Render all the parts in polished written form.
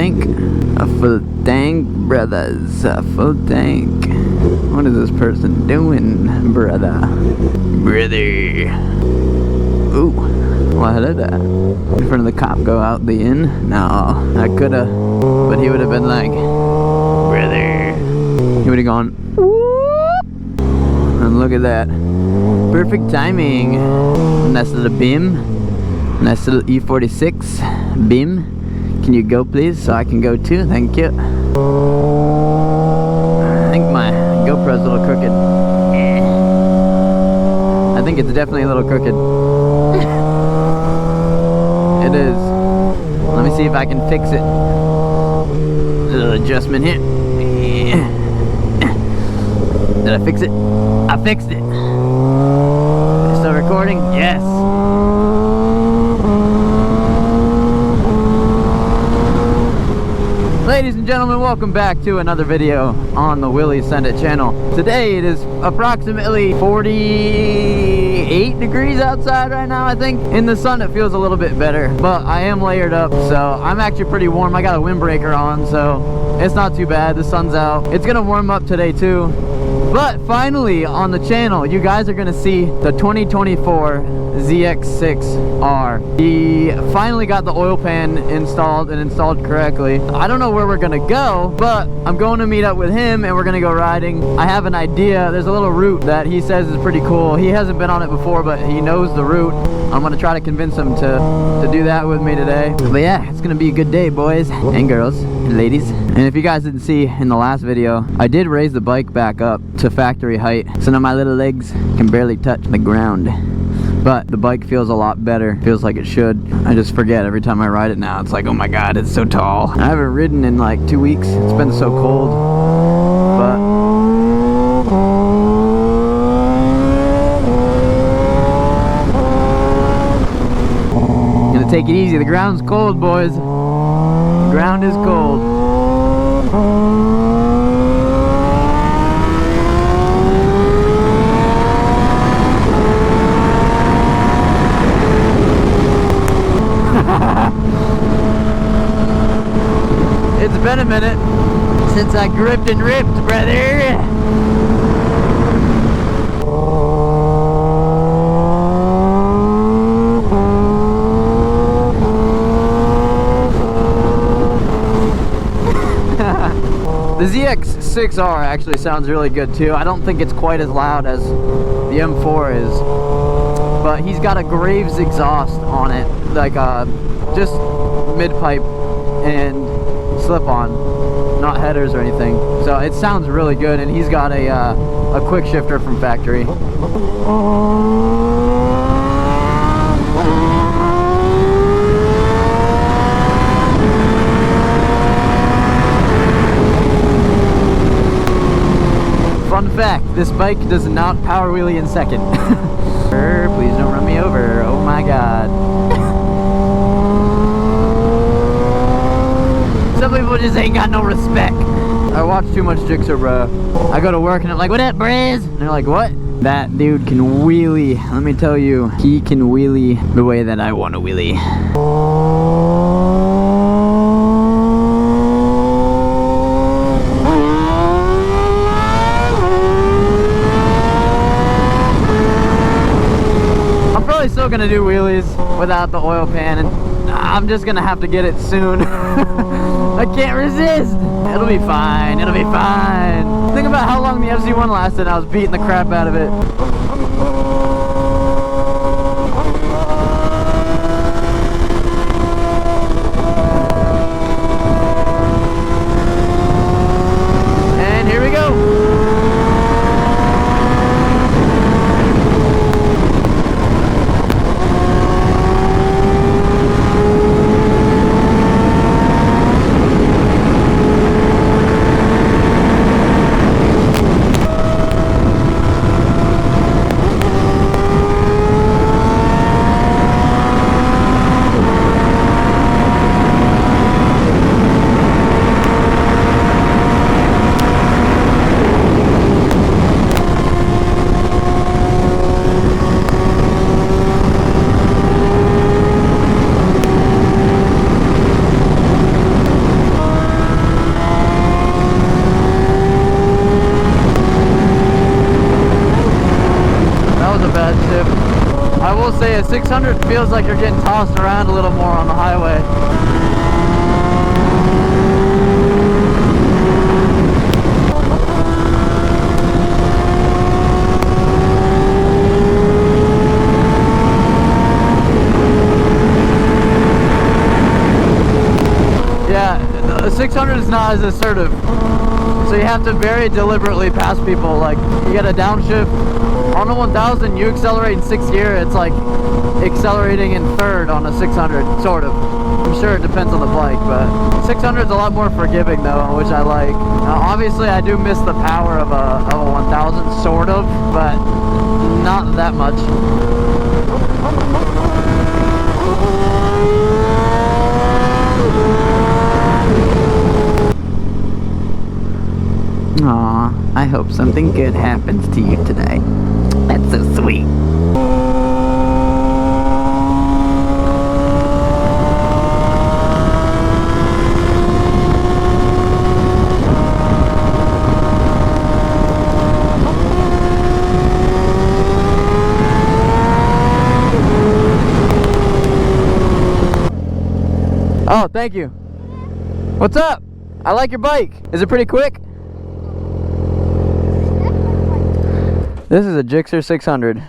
tank. A full tank, brothers. A full tank. What is this person doing, brother? Brother. Ooh. Well, hello there. In front of the cop, go out the inn? No, I coulda, but he would have been like, brother. He would have gone, whoop. And look at that. Perfect timing. Nice little beam. Nice little E46 beam. Can you go please so I can go too? Thank you. I think my GoPro's a little crooked. I think it's definitely a little crooked. It is. Let me see if I can fix it. A little adjustment here. Did I fix it? I fixed it. Still recording? Yes. Ladies and gentlemen, welcome back to another video on the willysendit channel. Today it is approximately 48 degrees outside right now, I think. In the sun it feels a little bit better, but I am layered up, so I'm actually pretty warm. I got a windbreaker on, so it's not too bad. The sun's out. It's gonna warm up today too. But finally on the channel, you guys are gonna see the 2024 ZX6-R. He finally got the oil pan installed and installed correctly. I don't know where we're gonna go, but I'm going to meet up with him and we're gonna go riding. I have an idea. There's a little route that he says is pretty cool. He hasn't been on it before, but he knows the route. I'm gonna try to convince him to do that with me today. But yeah, it's gonna be a good day, boys and girls and ladies. And if you guys didn't see in the last video, I did raise the bike back up to factory height, so now my little legs can barely touch the ground. But the bike feels a lot better. Feels like it should. I just forget every time I ride it now. It's like, oh my god, it's so tall. I haven't ridden in like 2 weeks. It's been so cold. But gonna take it easy. The ground's cold, boys. The ground is cold. It's been a minute since I gripped and ripped, brother. The ZX6-R actually sounds really good too. I don't think it's quite as loud as the M4 is, but he's got a Graves exhaust on it, like just mid-pipe and slip-on, not headers or anything. So it sounds really good, and he's got a quick shifter from factory. Fun fact, this bike does not power wheelie in second. Please don't run me over. Oh my god. Some people just ain't got no respect. I watch too much Jigsaw, bro. I go to work and I'm like, what up, Briz? And they're like, what? That dude can wheelie. Let me tell you, he can wheelie the way that I want to wheelie. I'm probably still gonna do wheelies without the oil pan, and I'm just gonna have to get it soon. I can't resist. It'll be fine. It'll be fine. Think about how long the FC1 lasted. I was beating the crap out of it. And here we go. bad shift. I will say a 600 feels like you're getting tossed around a little more on the highway. Yeah, the 600 is not as assertive. So you have to very deliberately pass people. Like, you get a downshift. On a 1000, you accelerate in 6th gear. It's like accelerating in 3rd on a 600, sort of. I'm sure it depends on the bike, but 600 is a lot more forgiving though, which I like. Obviously, I do miss the power of a 1000, sort of, but not that much. Aw, I hope something good happens to you today. That's so sweet. Oh, thank you. What's up? I like your bike. Is it pretty quick? This is a GSXR 600. Can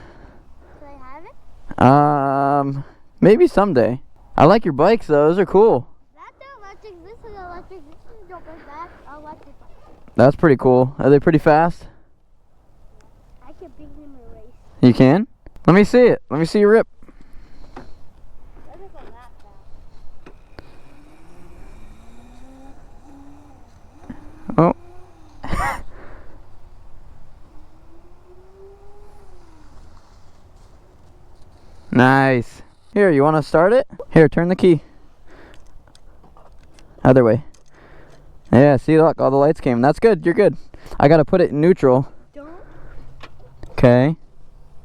I have it? Maybe someday. I like your bikes though, those are cool. That's electric, this is electric, this is electric bike. That's pretty cool. Are they pretty fast? I can beat him in a race. You can? Let me see it. Let me see you rip. That doesn't that fast. Oh. Nice. Here, you want to start it? Here, turn the key. Other way. Yeah, see, look, all the lights came. That's good. You're good. I got to put it in neutral. Don't. Okay.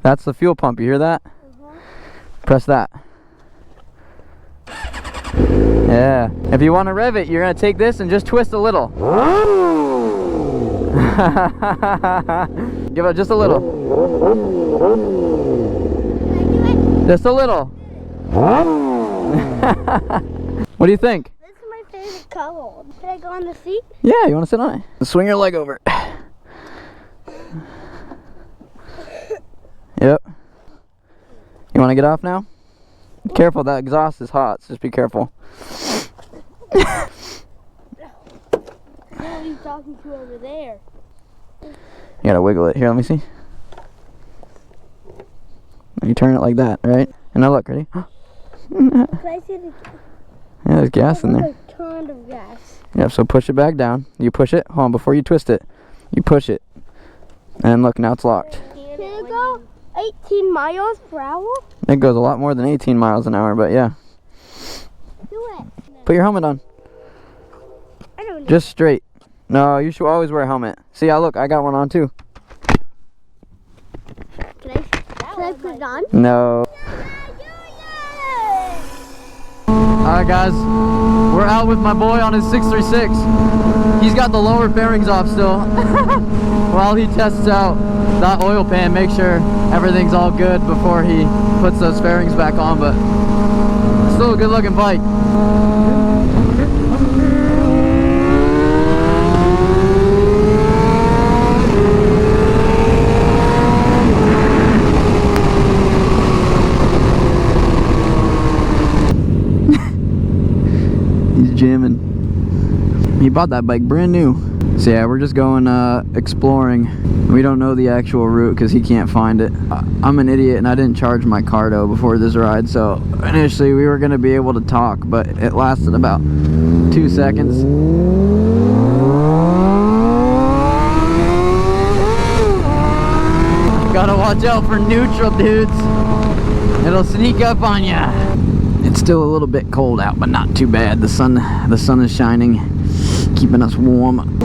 That's the fuel pump. You hear that? Press that. Yeah. If you want to rev it, you're going to take this and just twist a little. Give it just a little. Just a little. What do you think? This is my favorite color. Can I go on the seat? Yeah, you want to sit on it? Swing your leg over. Yep. You want to get off now? Careful, that exhaust is hot, so just be careful. Who are you talking to over there? You gotta wiggle it. Here, let me see. You turn it like that, right? And now look, ready? Can I see the... Yeah, there's gas in there. A ton of gas. Yep, so push it back down. You push it. Hold on, before you twist it. You push it. And look, now it's locked. Can it go 18 miles per hour? It goes a lot more than 18 miles an hour, but yeah. Do it. Put your helmet on. I don't know. Just straight. No, you should always wear a helmet. See, look, I got one on too. Can I put it on? No. Alright guys, we're out with my boy on his 636. He's got the lower bearings off still. While he tests out that oil pan, make sure everything's all good before he puts those fairings back on, but still a good looking bike. Jamming. He bought that bike brand new. So yeah, we're just going exploring. We don't know the actual route because he can't find it. I'm an idiot and I didn't charge my cardo before this ride, so initially we were going to be able to talk, but it lasted about 2 seconds. Gotta watch out for neutral, dudes. It'll sneak up on ya. It's still a little bit cold out, but not too bad. The sun is shining, keeping us warm.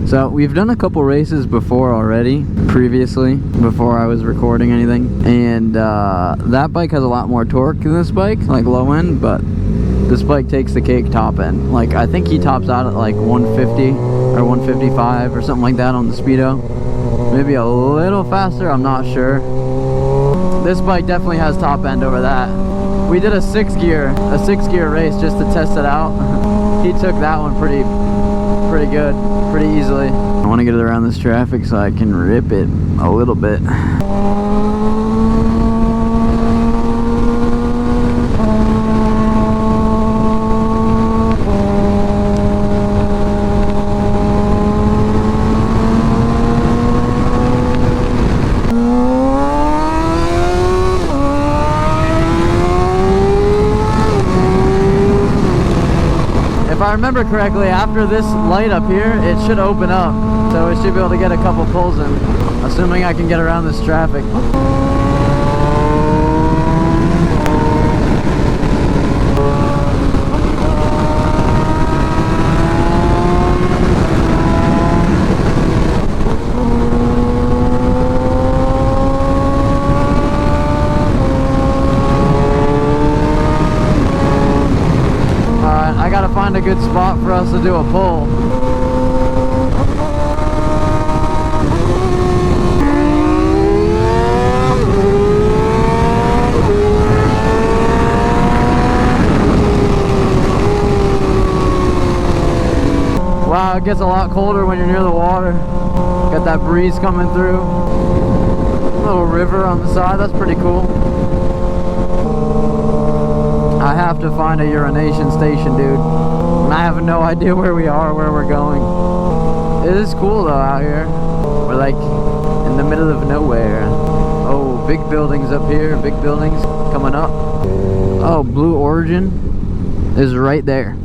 So we've done a couple races before already, previously, before I was recording anything. And that bike has a lot more torque than this bike, like low end, but this bike takes the cake top end. Like, I think he tops out at like 150 or 155 or something like that on the Speedo. Maybe a little faster, I'm not sure. This bike definitely has top end over that. We did a six gear race just to test it out. He took that one pretty good, pretty easily. I want to get it around this traffic so I can rip it a little bit. If I remember correctly, after this light up here, it should open up. So we should be able to get a couple pulls in, assuming I can get around this traffic. I gotta find a good spot for us to do a pull. Wow, it gets a lot colder when you're near the water. Got that breeze coming through. Little river on the side, that's pretty cool. I have to find a urination station, dude. And I have no idea where we are, where we're going. It is cool though out here. We're like in the middle of nowhere. Oh, big buildings up here, big buildings coming up. Oh, Blue Origin is right there.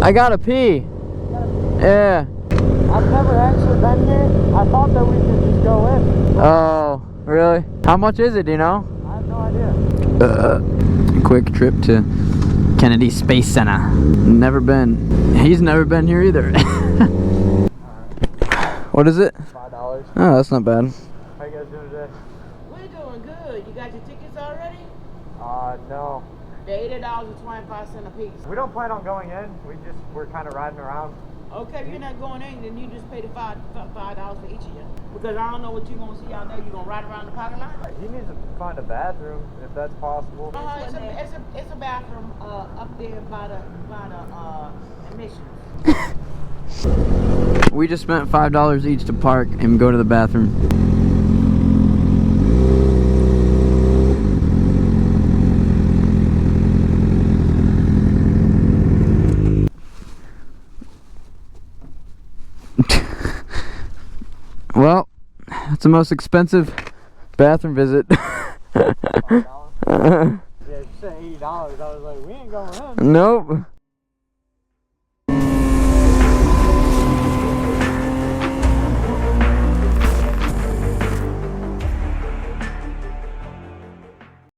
I gotta pee. Yeah. I've never actually been here. I thought that we could just go in. Oh, really? How much is it, do you know? I have no idea. Quick trip to Kennedy Space Center. Never been. He's never been here either. What is it? $5. Oh, that's not bad. How you guys doing today? We're doing good. You got your tickets already? No. They're $80.25 a piece. We don't plan on going in. We're kind of riding around. Okay, if you're not going in, then you just pay the $5 for each of you. Because I don't know what you're going to see out there. You're going to ride around the parking lot? He needs to find a bathroom, if that's possible. It's a bathroom up there by the admissions. We just spent $5 each to park and go to the bathroom. Well, it's the most expensive bathroom visit. $5? Yeah, you said $80. I was like, we ain't going in. Nope.